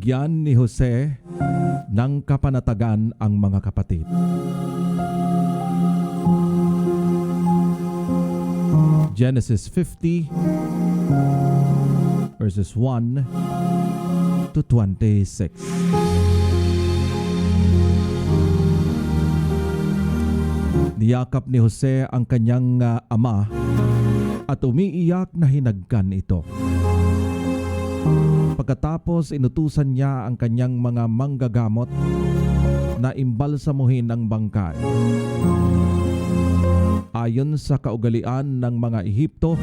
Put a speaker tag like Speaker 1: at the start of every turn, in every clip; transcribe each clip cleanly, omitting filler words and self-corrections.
Speaker 1: Binigyan ni Jose ng kapanatagan ang mga kapatid. Genesis 50 verses 1 to 26. Niyakap ni Jose ang kanyang ama at umiiyak na hinagkan ito. Pagkatapos inutusan niya ang kanyang mga manggagamot na imbalsamuhin ang bangkay. Ayon sa kaugalian ng mga Ehipto,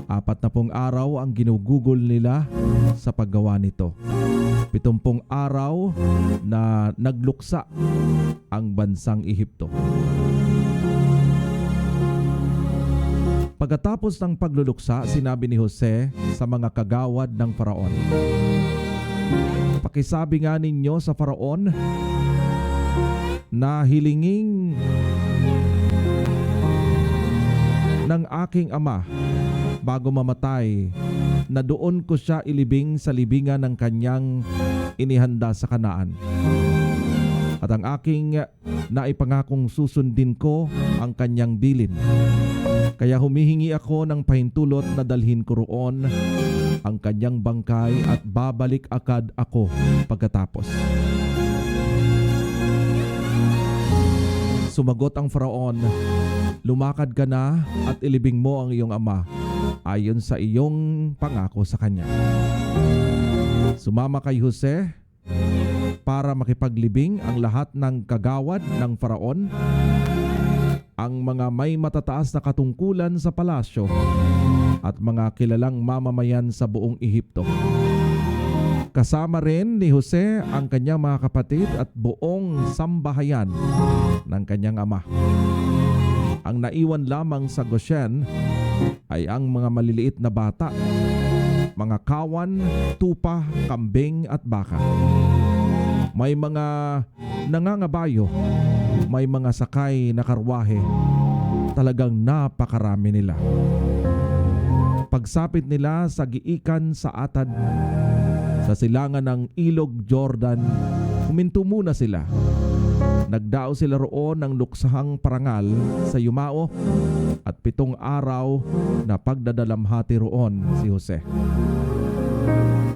Speaker 1: 40 araw ang ginugugol nila sa paggawa nito. 70 araw na nagluksa ang bansang Ehipto. Pagkatapos ng pagluluksa, sinabi ni Jose sa mga kagawad ng Faraon, "Pakisabi nga ninyo sa Faraon na hilinging ng aking ama bago mamatay na doon ko siya ilibing sa libingan ng kanyang inihanda sa Kanaan. At ang aking naipangakong susundin ko ang kanyang bilin. Kaya humihingi ako ng pahintulot na dalhin ko roon ang kanyang bangkay at babalik agad ako pagkatapos." Sumagot ang Faraon, "Lumakad ka na at ilibing mo ang iyong ama ayon sa iyong pangako sa kanya." Sumama kay Jose para makipaglibing ang lahat ng kagawad ng Faraon, ang mga may matataas na katungkulan sa palasyo at mga kilalang mamamayan sa buong Ehipto. Kasama rin ni Jose ang kanyang mga kapatid at buong sambahayan ng kanyang ama. Ang naiwan lamang sa Goshen ay ang mga maliliit na bata, mga kawan, tupa, kambing at baka. May mga nangangabayo, may mga sakay na karwahe. Talagang napakarami nila. Pagsapit nila sa giikan sa Atad, sa silangan ng Ilog Jordan, huminto muna sila. Nagdao sila roon ng luksahang parangal sa yumao at 7 araw na pagdadalamhati roon si Jose.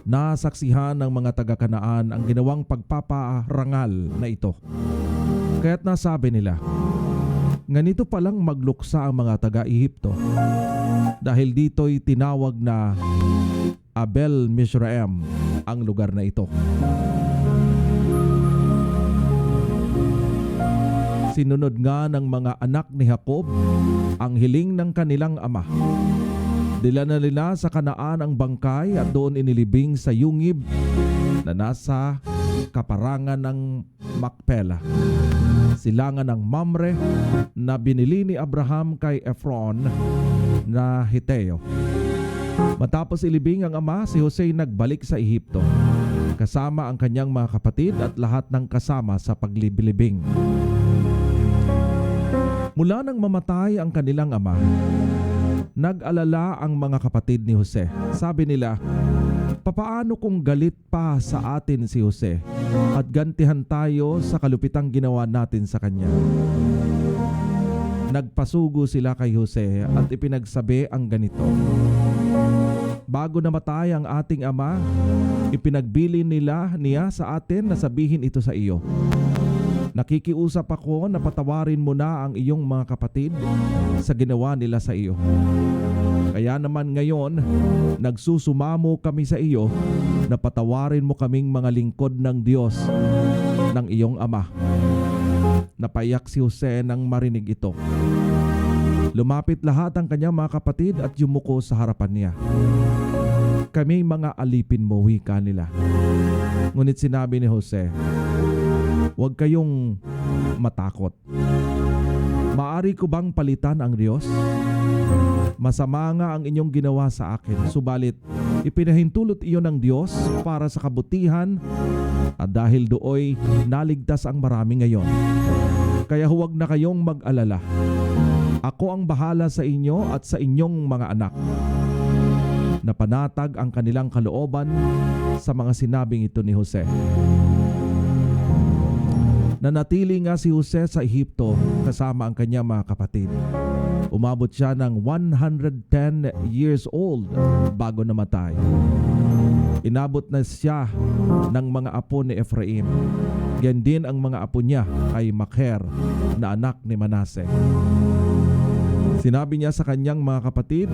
Speaker 1: Nasaksihan ng mga taga-Kanaan ang ginawang pagpaparangal na ito. Kaya't nasabi nila, "Ganito palang magluksa ang mga taga-Ehipto." Dahil dito'y tinawag na Abel Mizraim ang lugar na ito. Sinunod nga ng mga anak ni Jacob ang hiling ng kanilang ama. Dila na nila sa Kanaan ang bangkay at doon inilibing sa yungib na nasa kaparangan ng Makpela, silangan ng Mamre na binili ni Abraham kay Efron na Hiteo. Matapos ilibing ang ama, si Jose nagbalik sa Ehipto, kasama ang kanyang mga kapatid at lahat ng kasama sa paglilibing. Mula nang mamatay ang kanilang ama, nag-alala ang mga kapatid ni Jose. Sabi nila, "Papaano kung galit pa sa atin si Jose at gantihan tayo sa kalupitang ginawa natin sa kanya?" Nagpasugo sila kay Jose at ipinagsabi ang ganito, "Bago namatay ang ating ama, ipinagbili niya sa atin na sabihin ito sa iyo. Nakikiusap ako na patawarin mo na ang iyong mga kapatid sa ginawa nila sa iyo. Kaya naman ngayon, nagsusumamo kami sa iyo na patawarin mo kaming mga lingkod ng Diyos ng iyong ama." Napaiyak si Jose nang marinig ito. Lumapit lahat ang kanyang mga kapatid at yumuko sa harapan niya. "Kami mga alipin mo," wika nila. Ngunit sinabi ni Jose, "Huwag kayong matakot. Maari ko bang palitan ang Diyos? Masama nga ang inyong ginawa sa akin, subalit ipinahintulot iyon ng Diyos para sa kabutihan at dahil dooy naligtas ang marami ngayon. Kaya huwag na kayong mag-alala. Ako ang bahala sa inyo at sa inyong mga anak. na panatag ang kanilang kalooban sa mga sinabing ito ni Jose. Nanatili nga si Jose sa Ehipto kasama ang kanyang mga kapatid. Umabot siya ng 110 years old bago namatay. Inabot na siya ng mga apo ni Ephraim. Yan din ang mga apo niya ay Makher na anak ni Manase. Sinabi niya sa kanyang mga kapatid,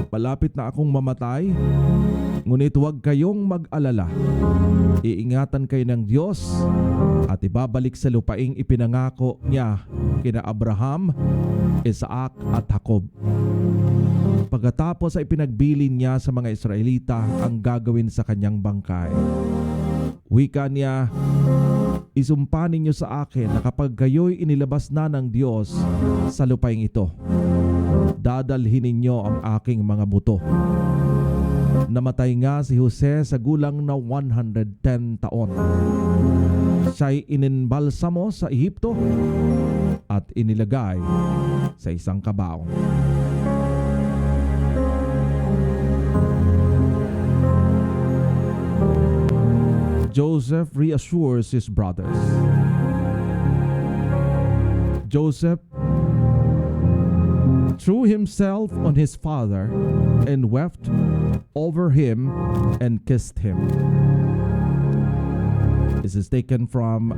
Speaker 1: "Malapit na akong mamatay, ngunit huwag kayong mag-alala. Iingatan kayo ng Diyos at ibabalik sa lupaing ipinangako niya kina Abraham, Isaac at Jacob." Pagkatapos ay pinagbilin niya sa mga Israelita ang gagawin sa kanyang bangkay. Wika niya, "Isumpa ninyo sa akin na kapag kayo'y inilabas na ng Diyos sa lupaing ito, dadalhin ninyo ang aking mga buto." Namatay nga si Jose sa gulang na 110 taon. Siya'y ininbalsamo sa Ehipto at inilagay sa isang kabaong. Joseph reassures his brothers. Joseph threw himself on his father and wept over him and kissed him. This is taken from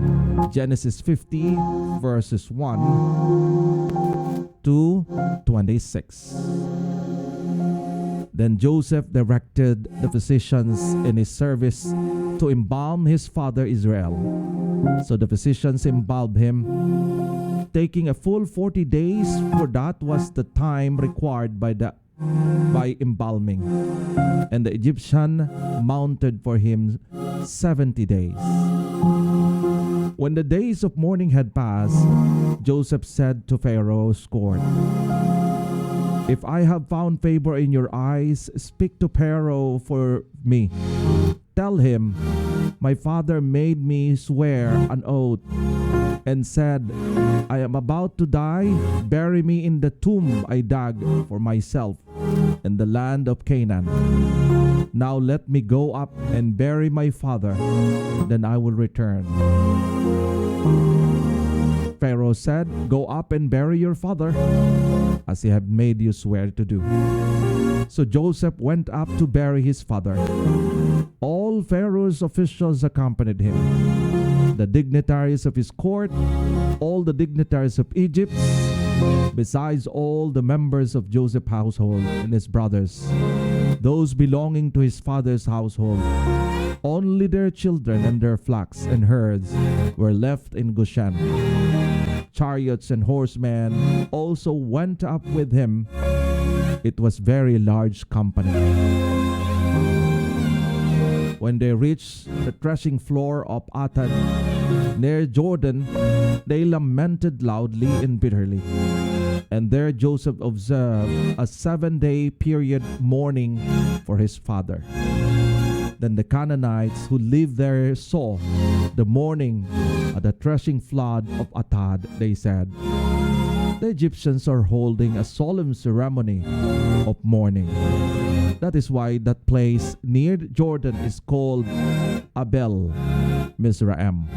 Speaker 1: Genesis 50 verses 1 to 26. Then Joseph directed the physicians in his service to embalm his father Israel. So the physicians embalmed him, taking a full 40 days, for that was the time required by embalming. And the Egyptian mounted for him 70 days. When the days of mourning had passed, Joseph said to Pharaoh's court, "If I have found favor in your eyes, speak to Pharaoh for me. Tell him, my father made me swear an oath and said, I am about to die. Bury me in the tomb I dug for myself in the land of Canaan. Now let me go up and bury my father, then I will return." Pharaoh said, "Go up and bury your father, as he had made you swear to do." So Joseph went up to bury his father. All Pharaoh's officials accompanied him, the dignitaries of his court, all the dignitaries of Egypt, besides all the members of Joseph's household and his brothers, those belonging to his father's household. Only their children and their flocks and herds were left in Goshen. Chariots and horsemen also went up with him. It was very large company. When they reached the threshing floor of Atad near Jordan, they lamented loudly and bitterly. And there Joseph observed a 7-day period mourning for his father. Then the Canaanites who lived there saw the mourning at the threshing flood of Atad. They said, "The Egyptians are holding a solemn ceremony of mourning." That is why that place near Jordan is called Abel Mizraim.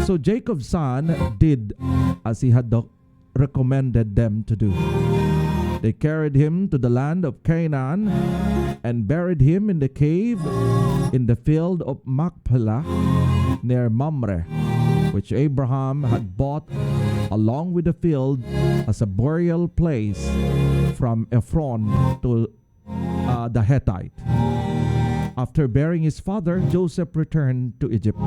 Speaker 1: So Jacob's son did as he had recommended them to do. They carried him to the land of Canaan and buried him in the cave in the field of Machpelah near Mamre, which Abraham had bought along with the field as a burial place from Ephron to the Hittite. After burying his father, Joseph returned to Egypt,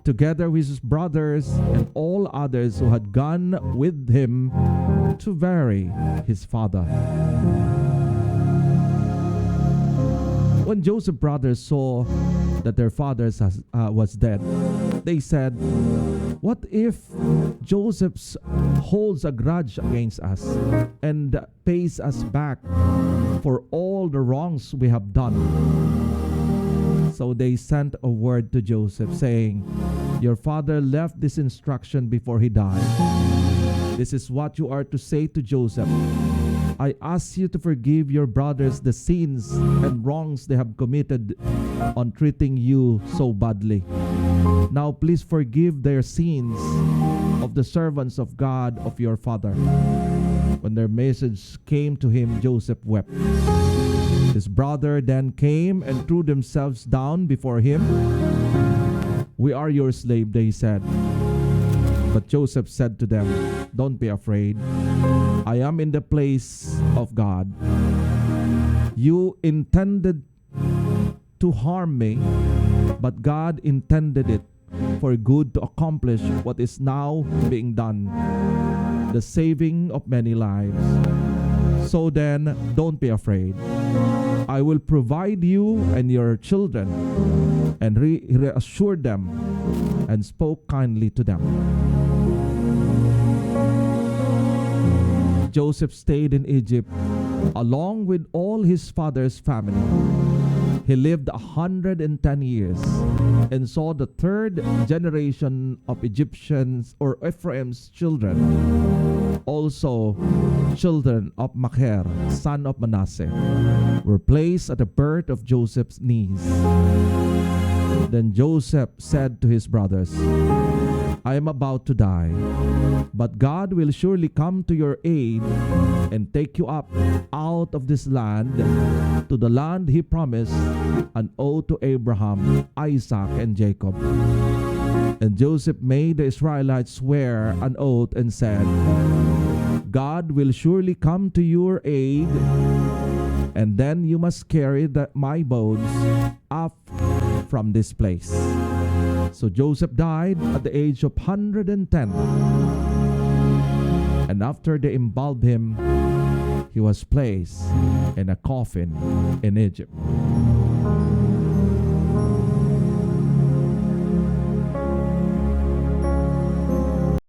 Speaker 1: together with his brothers and all others who had gone with him to bury his father. When Joseph's brothers saw that their father was dead, they said, "What if Joseph holds a grudge against us and pays us back for all the wrongs we have done?" So they sent a word to Joseph saying, "Your father left this instruction before he died. This is what you are to say to Joseph. I ask you to forgive your brothers the sins and wrongs they have committed on treating you so badly. Now please forgive their sins of the servants of God of your father. When their message came to him, Joseph wept. His brother then came and threw themselves down before him. We are your slave, they said. But Joseph said to them, don't be afraid. I am in the place of God. You intended to harm me, but God intended it for good to accomplish what is now being done, the saving of many lives. So then, don't be afraid. I will provide you and your children. And reassured them and spoke kindly to them. Joseph stayed in Egypt along with all his father's family. He lived 110 years and saw the third generation of Egyptians or Ephraim's children, also children of Machir, son of Manasseh, were placed at the birth of Joseph's knees. Then Joseph said to his brothers, I am about to die, but God will surely come to your aid and take you up out of this land to the land he promised an oath to Abraham, Isaac, and Jacob. And Joseph made the Israelites swear an oath and said, God will surely come to your aid, and then you must carry my bones up from this place. So Joseph died at the age of 110. And after they embalmed him, he was placed in a coffin in Egypt.